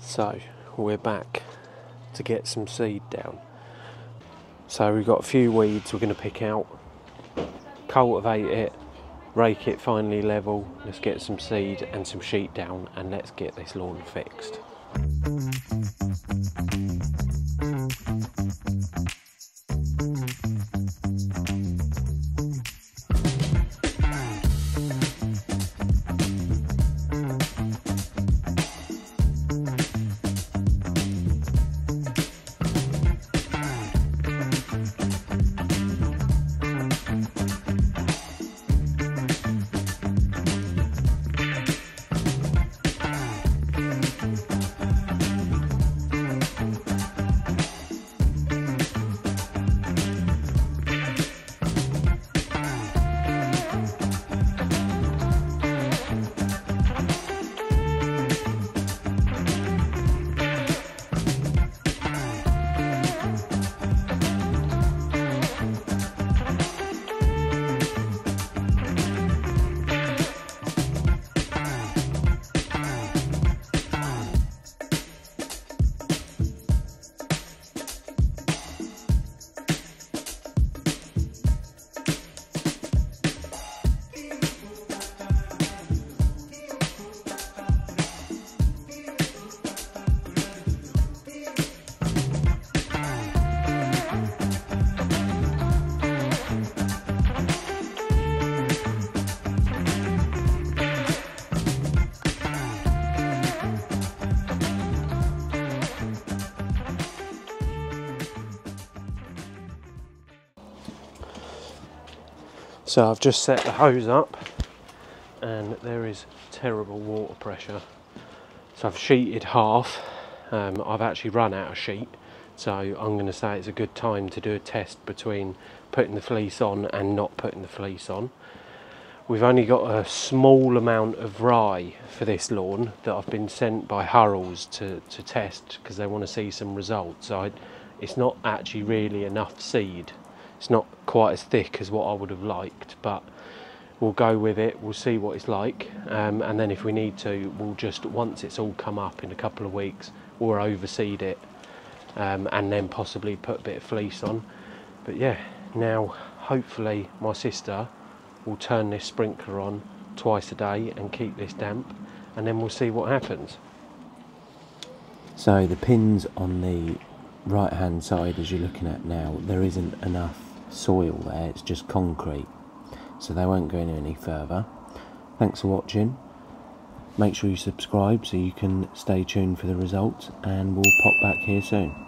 So we're back to get some seed down. So we've got a few weeds we're going to pick out, cultivate it, rake it finely level, let's get some seed and some sheet down, and let's get this lawn fixed. So I've just set the hose up and there is terrible water pressure. So I've sheeted half. I've actually run out of sheet, so I'm going to say it's a good time to do a test between putting the fleece on and not putting the fleece on. We've only got a small amount of rye for this lawn that I've been sent by Hurrells to test because they want to see some results. So it's not actually really enough seed. It's not quite as thick as what I would have liked, but we'll go with it, we'll see what it's like, and then if we need to, we'll just, once it's all come up in a couple of weeks, we'll overseed it, and then possibly put a bit of fleece on. But yeah, now hopefully my sister will turn this sprinkler on twice a day and keep this damp, and then we'll see what happens. So the pins on the right hand side, as you're looking at now, there isn't enough soil there, it's just concrete, so they won't go any further. Thanks for watching, make sure you subscribe so you can stay tuned for the results, and we'll pop back here soon.